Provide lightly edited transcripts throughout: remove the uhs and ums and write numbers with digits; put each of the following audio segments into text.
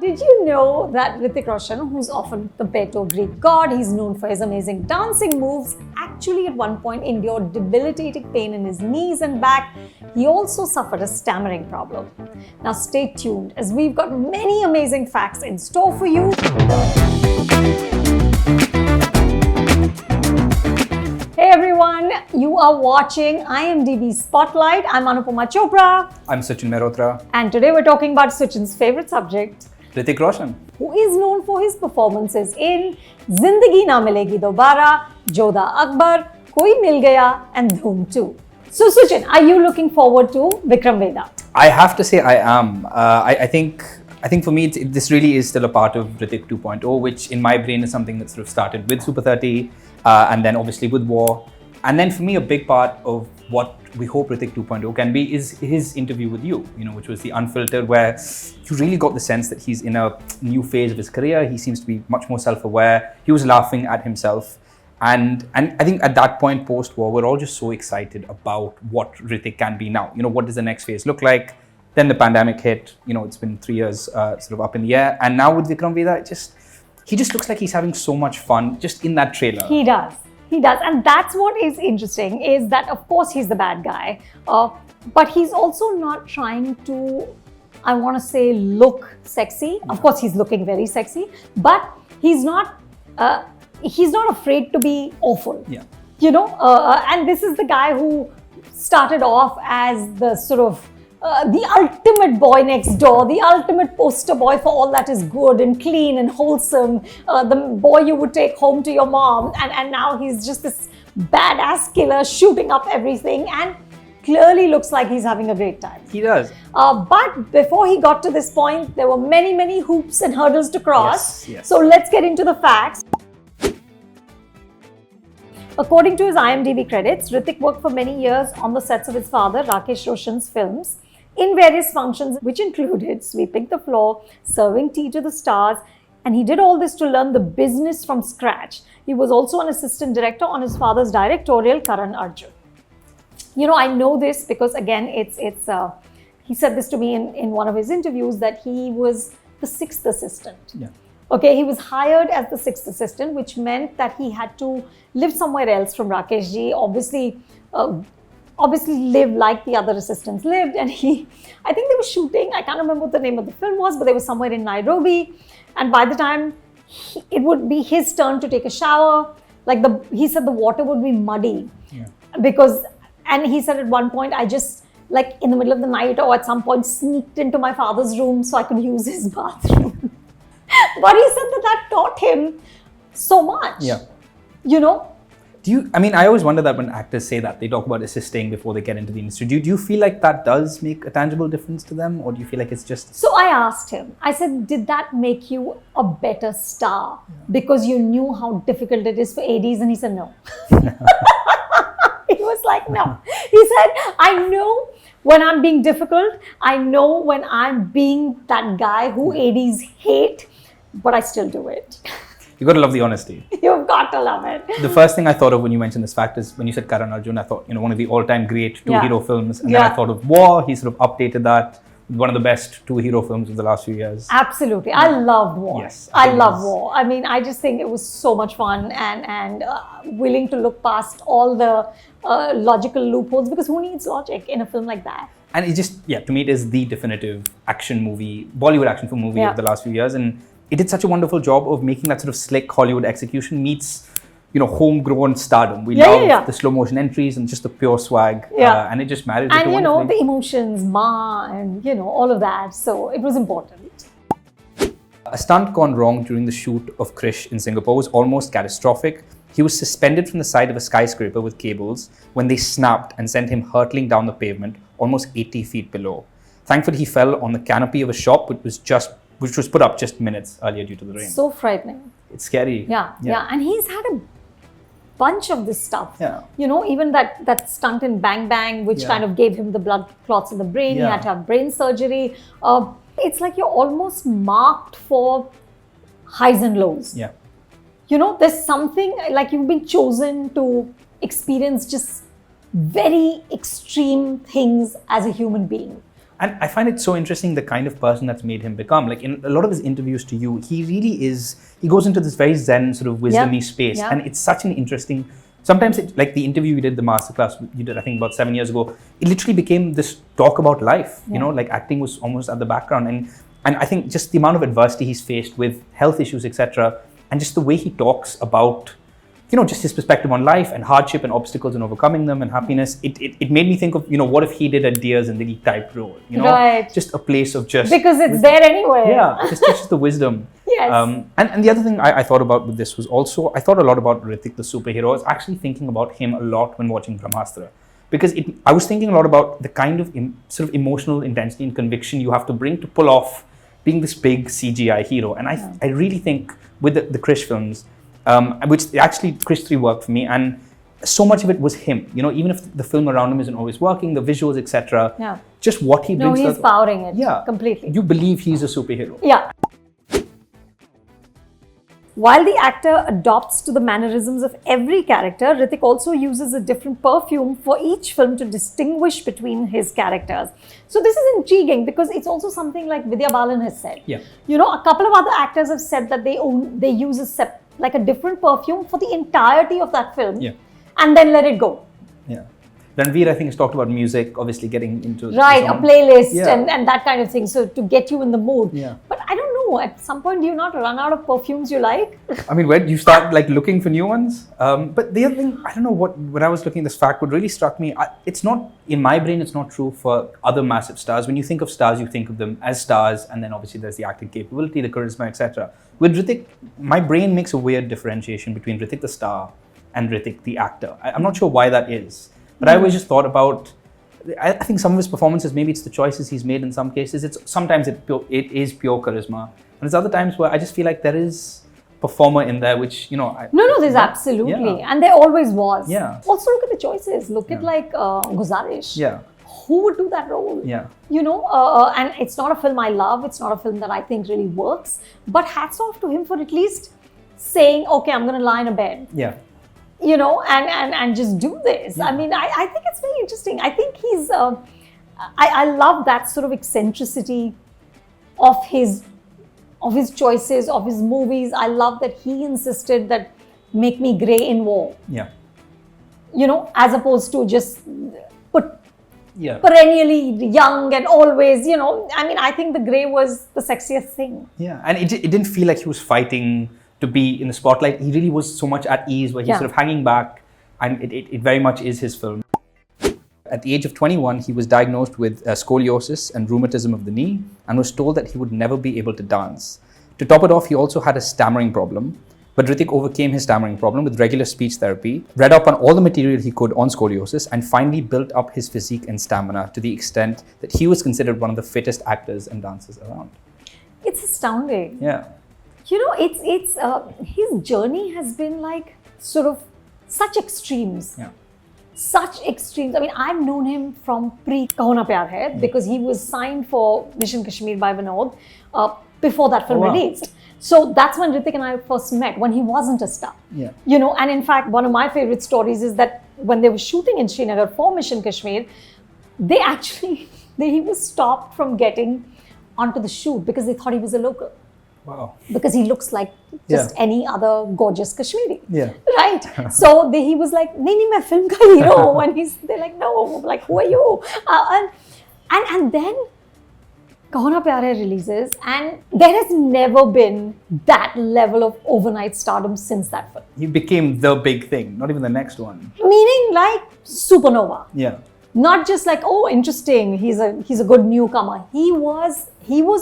Did you know that Hrithik Roshan, who's often compared to a Greek god, he's known for his amazing dancing moves, actually at one point endured debilitating pain in his knees and back. He also suffered a stammering problem. Now stay tuned as we've got many amazing facts in store for you. Hey everyone, you are watching IMDb Spotlight. I'm Anupama Chopra. I'm Suchin Mehrotra. And today we're talking about Suchin's favorite subject, Hrithik Roshan, who is known for his performances in Zindagi Na Milegi Dobara, Jodha Akbar, Koi Mil Gaya and Dhoom 2. So Suchin, are you looking forward to Vikram Vedha? I have to say I am. I think for me this really is still a part of Hrithik 2.0, which in my brain is something that sort of started with Super 30 and then obviously with War. And then for me, a big part of what we hope Hrithik 2.0 can be is his interview with you, which was the Unfiltered, where you really got the sense that he's in a new phase of his career. He seems to be much more self-aware. He was laughing at himself. And I think at that point, post-war, we're all just so excited about what Hrithik can be now. What does the next phase look like? Then the pandemic hit. It's been 3 years sort of up in the air. And now with Vikram Vedha, he just looks like he's having so much fun just in that trailer. He does. He does. And that's what is interesting, is that of course he's the bad guy, but he's also not trying to, I want to say, look sexy. Of course he's looking very sexy, but he's not afraid to be awful. Yeah. And this is the guy who started off as the sort of the ultimate boy next door, the ultimate poster boy for all that is good and clean and wholesome, the boy you would take home to your mom, and now he's just this badass killer shooting up everything and clearly looks like he's having a great time. He does. But before he got to this point, there were many hoops and hurdles to cross. Yes. So let's get into the facts. According to his IMDb credits, Hrithik worked for many years on the sets of his father, Rakesh Roshan's films, in various functions, which included sweeping the floor, serving tea to the stars, and he did all this to learn the business from scratch. He was also an assistant director on his father's directorial, Karan Arjun. I know this because again, he said this to me in one of his interviews, that he was the sixth assistant. Yeah. Okay, he was hired as the sixth assistant, which meant that he had to live somewhere else from Rakesh ji, obviously live like the other assistants lived. And I think they were shooting, I can't remember what the name of the film was, but they were somewhere in Nairobi. And by the time it would be his turn to take a shower, he said the water would be muddy. Yeah. And he said at one point, I just, in the middle of the night or at some point, sneaked into my father's room so I could use his bathroom. But he said that taught him so much. Yeah. I always wonder that when actors say that, they talk about assisting before they get into the industry. Do you feel like that does make a tangible difference to them? Or do you feel like it's just... So I asked him, I said, did that make you a better star? Yeah. Because you knew how difficult it is for ADs? And he said, no. He was like, no. He said, I know when I'm being difficult. I know when I'm being that guy who ADs hate, but I still do it. You got to love the honesty. You've got to love it. The first thing I thought of when you mentioned this fact is when you said Karan Arjun, I thought, one of the all-time great two-hero films. And then I thought of War. He sort of updated that. One of the best two-hero films of the last few years. Absolutely. I loved War. Yes. I love War. I just think it was so much fun and willing to look past all the logical loopholes, because who needs logic in a film like that? And it just, to me, it is the definitive action movie, Bollywood action film movie of the last few years. And it did such a wonderful job of making that sort of slick Hollywood execution meets, homegrown stardom. We love the slow motion entries and just the pure swag. And it just married. And the emotions, Ma, and all of that. So it was important. A stunt gone wrong during the shoot of Krish in Singapore was almost catastrophic. He was suspended from the side of a skyscraper with cables when they snapped and sent him hurtling down the pavement almost 80 feet below. Thankfully, he fell on the canopy of a shop, which was put up just minutes earlier due to the rain. So frightening. It's scary. Yeah. And he's had a bunch of this stuff. Yeah. Even that stunt in Bang Bang, which kind of gave him the blood clots in the brain. Yeah. He had to have brain surgery. It's like you're almost marked for highs and lows. Yeah. There's something like you've been chosen to experience just very extreme things as a human being. And I find it so interesting the kind of person that's made him become. Like in a lot of his interviews to you, he really is, he goes into this very zen sort of wisdomy space. And it's such an interesting, sometimes like the interview you did, the masterclass you did, I think about 7 years ago, it literally became this talk about life, you know, like acting was almost at the background. And I think just the amount of adversity he's faced with health issues, etc. And just the way he talks about, you know, just his perspective on life and hardship and obstacles and overcoming them and happiness. It made me think of, you know, what if he did a Dear Zindagi type role, you know, just a place of just... Because it's there anyway. Yeah, just the wisdom. Yes. And the other thing I thought about with this was also, I thought a lot about Hrithik, the superhero. I was actually thinking about him a lot when watching Brahmastra. Because I was thinking a lot about the kind of sort of emotional intensity and conviction you have to bring to pull off being this big CGI hero. And I really think with the Krish films, which actually Krish 3 worked for me, and so much of it was him, you know, even if the film around him isn't always working, the visuals, etc. Just what he brings. No, he's powering it completely. You believe he's a superhero. Yeah. While the actor adopts to the mannerisms of every character, Hrithik also uses a different perfume for each film to distinguish between his characters. So this is intriguing because it's also something like Vidya Balan has said. Yeah. You know, a couple of other actors have said that they use a different perfume for the entirety of that film, and then let it go. Yeah. Ranveer, I think, has talked about music, obviously getting into... Right, a playlist and that kind of thing, so to get you in the mood. Yeah. But I don't know, at some point, do you not run out of perfumes you like? I mean, when you start like looking for new ones? But the other thing, I don't know when I was looking at this fact, what really struck me, it's not, in my brain, it's not true for other massive stars. When you think of stars, you think of them as stars, and then obviously there's the acting capability, the charisma, etc. With Hrithik, my brain makes a weird differentiation between Hrithik the star and Hrithik the actor. I'm not sure why that is. But I always just thought about, I think some of his performances, maybe it's the choices he's made in some cases. Sometimes it is pure charisma. And there's other times where I just feel like there is a performer in there, which, you know... No, there's absolutely. And there always was. Yeah. Also look at the choices. Look at like Guzarish. Yeah. Who would do that role? Yeah. You know, and it's not a film I love. It's not a film that I think really works. But hats off to him for at least saying, okay, I'm going to lie in a bed. Yeah. You know, and just do this. I mean, I think it's very interesting. I think he's, I love that sort of eccentricity of his choices, of his movies. I love that he insisted that make me grey in war. Yeah. You know, as opposed to just perennially young and always, you know, I mean, I think the grey was the sexiest thing. Yeah, and it didn't feel like he was fighting to be in the spotlight. He really was so much at ease, where he's sort of hanging back, and it very much is his film. At the age of 21, he was diagnosed with scoliosis and rheumatism of the knee, and was told that he would never be able to dance. To top it off, he also had a stammering problem, but Hrithik overcame his stammering problem with regular speech therapy, read up on all the material he could on scoliosis, and finally built up his physique and stamina to the extent that he was considered one of the fittest actors and dancers around. It's astounding. Yeah. You know, it's his journey has been like sort of such extremes. Yeah. Such extremes. I mean, I've known him from pre-Kaho Na Pyaar Hai, because he was signed for Mission Kashmir by Vinod before that film released. So that's when Hrithik and I first met, when he wasn't a star. Yeah. You know, and in fact, one of my favorite stories is that when they were shooting in Srinagar for Mission Kashmir, he was stopped from getting onto the shoot because they thought he was a local. Wow. Because he looks like just any other gorgeous Kashmiri. Yeah. Right? So he was like, nahi, main film ka hero. And they're like, no, like, who are you? And then Kaho Na Pyaar Hai releases, and there has never been that level of overnight stardom since that film. He became the big thing, not even the next one. Meaning like supernova. Yeah. Not just like, oh, interesting, he's a good newcomer. He was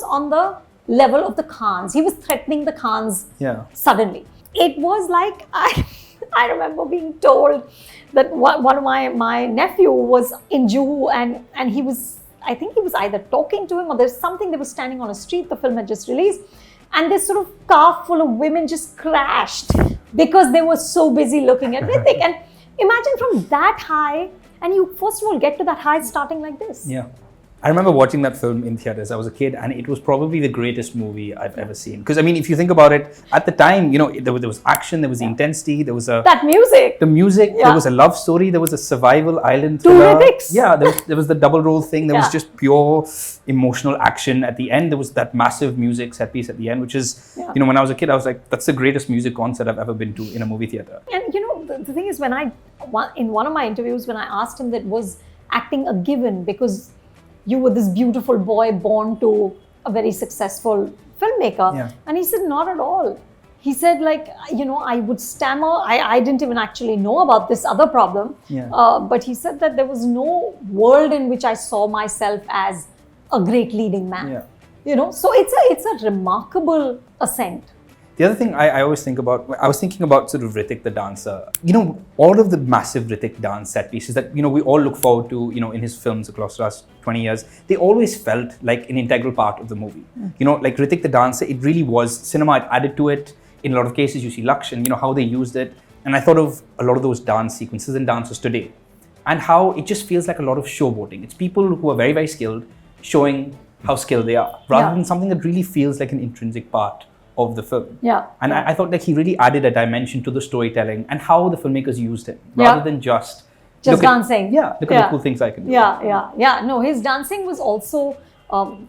on the level of the Khans. He was threatening the Khans suddenly. It was like, I remember being told that one of my nephew was in Juhu, and he was, I think he was either talking to him or there's something, they were standing on a street, the film had just released, and this sort of car full of women just crashed because they were so busy looking at Hrithik. And imagine from that high, and you first of all get to that high starting like this. Yeah. I remember watching that film in theaters. I was a kid, and it was probably the greatest movie I've ever seen. Because I mean, if you think about it, at the time, there was action, there was the intensity, there was that music. The music. There was a love story. There was a survival island. Two Hrithik's. Yeah, there was the double role thing. There was just pure emotional action at the end. There was that massive music set piece at the end, which is when I was a kid, I was like, that's the greatest music concert I've ever been to in a movie theater. And the thing is, in one of my interviews, when I asked him that was acting a given because you were this beautiful boy born to a very successful filmmaker. And he said, not at all. He said, I would stammer. I didn't even actually know about this other problem. But he said that there was no world in which I saw myself as a great leading man. So it's a remarkable ascent. The other thing I always think about, I was thinking about sort of Hrithik the dancer. All of the massive Hrithik dance set pieces that, we all look forward to, in his films across the last 20 years, they always felt like an integral part of the movie. Like Hrithik the dancer, it really was cinema, it added to it. In a lot of cases, you see Laksh and, how they used it. And I thought of a lot of those dance sequences and dances today and how it just feels like a lot of showboating. It's people who are very, very skilled showing how skilled they are rather than something that really feels like an intrinsic part of the film. And I thought he really added a dimension to the storytelling and how the filmmakers used him rather than just dancing. Look at the cool things I can do. No, his dancing was also,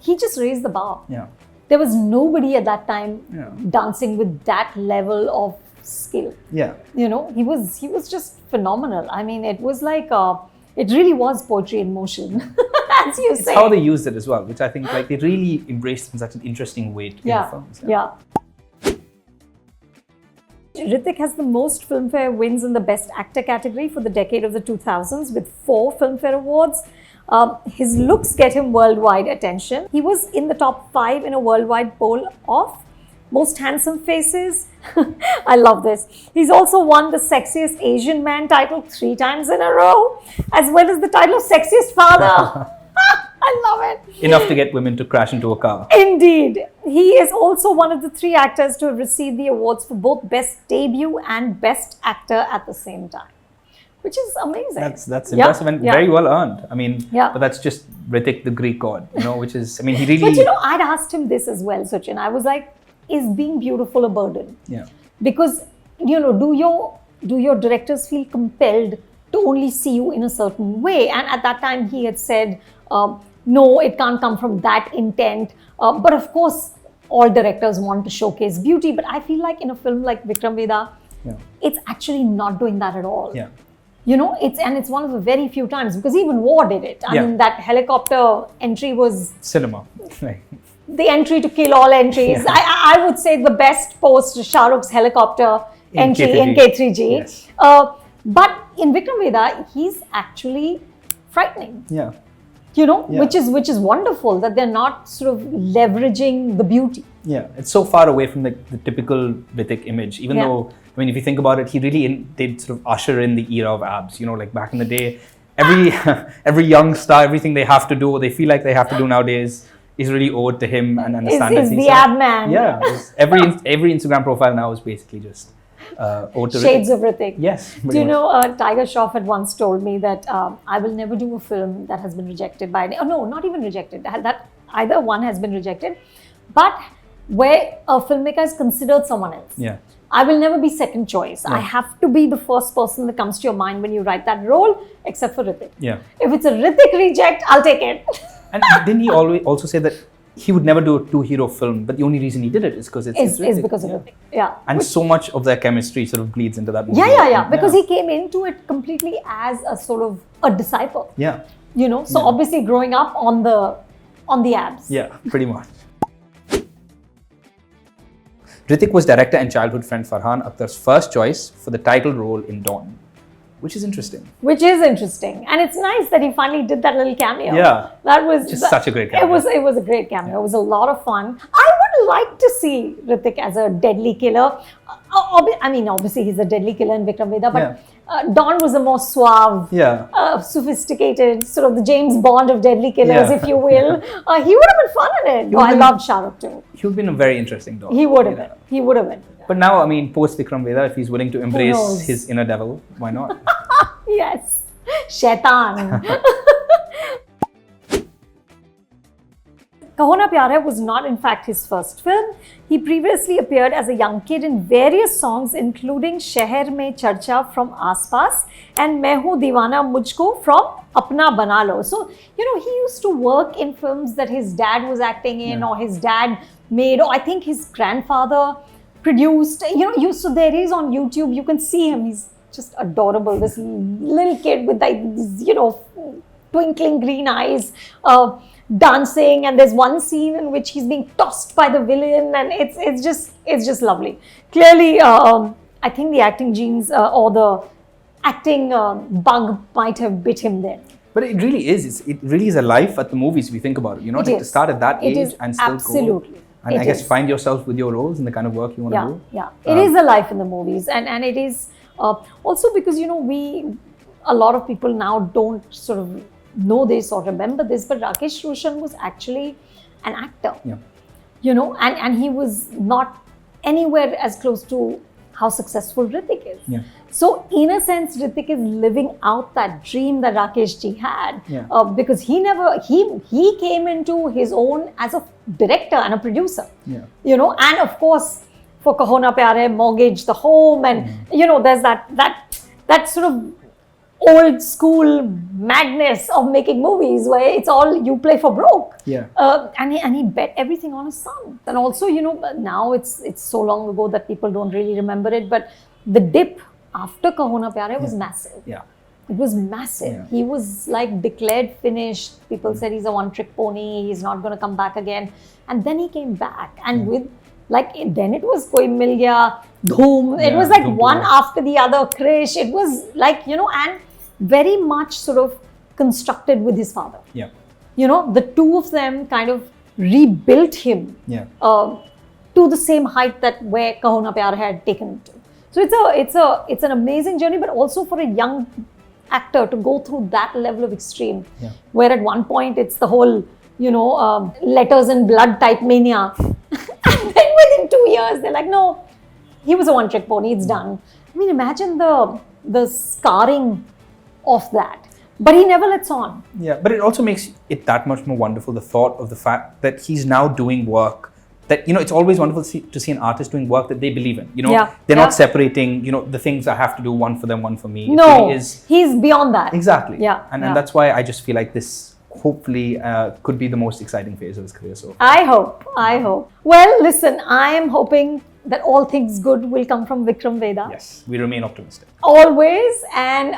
he just raised the bar. There was nobody at that time dancing with that level of skill. He was just phenomenal. I mean, it was like, it really was poetry in motion, as you say. It's how they used it as well, which I think they really embraced in such an interesting way in the films. Hrithik has the most Filmfare wins in the Best Actor category for the decade of the 2000s with 4 Filmfare Awards. His looks get him worldwide attention. He was in the top 5 in a worldwide poll of most handsome faces. I love this. He's also won the sexiest Asian man title 3 times in a row, as well as the title of sexiest father. I love it. Enough to get women to crash into a car. Indeed. He is also one of the 3 actors to have received the awards for both Best Debut and Best Actor at the same time, which is amazing. That's impressive and very well earned. I mean, but that's just Hrithik the Greek god, which is, I mean, he really... But I'd asked him this as well, Suchin. I was like, is being beautiful a burden? Because, do your directors feel compelled to only see you in a certain way? And at that time, he had said, no, it can't come from that intent. But of course, all directors want to showcase beauty. But I feel like in a film like Vikram Vedha, it's actually not doing that at all. It's one of the very few times, because even War did it. I mean, that helicopter entry was... cinema. The entry to kill all entries. I would say the best post Shah Rukh's helicopter entry in K3G. But in Vikram Vedha, he's actually frightening. Which is wonderful that they're not sort of leveraging the beauty. It's so far away from the typical Hrithik image, even though, I mean, if you think about it, he really did sort of usher in the era of abs. Like back in the day, every young star, everything they have to do or they feel like they have to do nowadays is really owed to him and the standards. Is the ab man. Every Instagram profile now is basically just owed to Shades Hrithik. of Hrithik. Yes. Do you know, Tiger Shroff had once told me that I will never do a film that has been rejected by... no, not even rejected. That either one has been rejected, but where a filmmaker is considered someone else. I will never be second choice. I have to be the first person that comes to your mind when you write that role, except for Hrithik. If it's a Hrithik reject, I'll take it. And didn't he also say that he would never do a 2-hero film, but the only reason he did it is because it's because of Hrithik. And so much of their chemistry sort of bleeds into that movie. Because he came into it completely as a sort of a disciple. So obviously growing up on the abs. Pretty much. Hrithik was director and childhood friend Farhan Akhtar's first choice for the title role in Dawn, which is interesting. And it's nice that he finally did that little cameo. That was just such a great cameo. It was a great cameo. It was a lot of fun. I would like to see Hrithik as a deadly killer. I mean, obviously he's a deadly killer in Vikram Vedha, but Dawn was a more suave, sophisticated, sort of the James Bond of deadly killers, if you will. He would have been fun in it. I loved Shah Rukh too. He would have been a very interesting dog. He would have been. But now, I mean, post Vikram Vedha, if he's willing to embrace his inner devil, why not? Yes. Shaitan. Kaho Na Pyaar Hai was not in fact his first film. He previously appeared as a young kid in various songs including Shehar Mein Charcha from Aas Paas and Main Hoon Deewana Mujhko from Apna Bana Lo. So, he used to work in films that his dad was acting in or his dad made, or I think his grandfather produced. So there is on YouTube, you can see him. He's just adorable. This little kid with these, twinkling green eyes, dancing, and there's one scene in which he's being tossed by the villain, and it's just lovely. Clearly, I think the acting genes or the acting bug might have bit him there. But it really is. It really is a life at the movies if you think about it. To start at that age and still absolutely. Go. And I guess find yourself with your roles and the kind of work you want to do. Yeah, it is a life in the movies, and it is also because a lot of people now don't sort of know this or remember this, but Rakesh Roshan was actually an actor. Yeah. And he was not anywhere as close to how successful Hrithik is. Yeah. So in a sense, Hrithik is living out that dream that Rakesh ji had, because he came into his own as a director and a producer. Yeah. And of course for Kaho Na Pyaar Hai, mortgage the home, and there's that sort of old school madness of making movies where it's all you play for broke. Yeah. And he bet everything on his son. And also, now it's so long ago that people don't really remember it, but the dip after Kaho Na Pyaar Hai was massive. Yeah. It was massive. Yeah. He was like declared finished. People said he's a one-trick pony. He's not going to come back again. And then he came back, and with then it was Koi Mil Gaya, Dhoom. It was like one after the other. Krish. It was like and very much sort of constructed with his father. Yeah. The two of them kind of rebuilt him. Yeah. To the same height that where Kaho Na Pyaar Hai had taken him to. So it's an amazing journey, but also for a young actor to go through that level of extreme, where at one point it's the whole letters and blood type mania, and then within 2 years they're like, no, he was a one-trick pony, it's done. I mean, imagine the scarring of that, but he never lets on. Yeah, but it also makes it that much more wonderful, the thought of the fact that he's now doing work that, it's always wonderful to see an artist doing work that they believe in. They're not separating, the things I have to do, one for them, one for me. No, it really is, he's beyond that. Exactly. Yeah. And that's why I just feel like this hopefully could be the most exciting phase of his career so far. I hope. Well, listen, I am hoping that all things good will come from Vikram Vedha. Yes, we remain optimistic. Always. And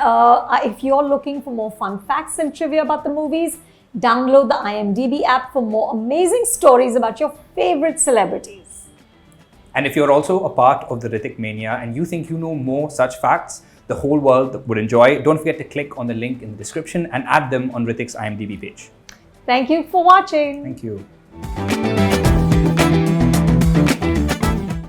if you're looking for more fun facts and trivia about the movies, download the IMDb app for more amazing stories about your favorite celebrities. And if you're also a part of the Hrithik Mania and you think you know more such facts the whole world would enjoy, don't forget to click on the link in the description and add them on Hrithik's IMDb page. Thank you for watching. Thank you.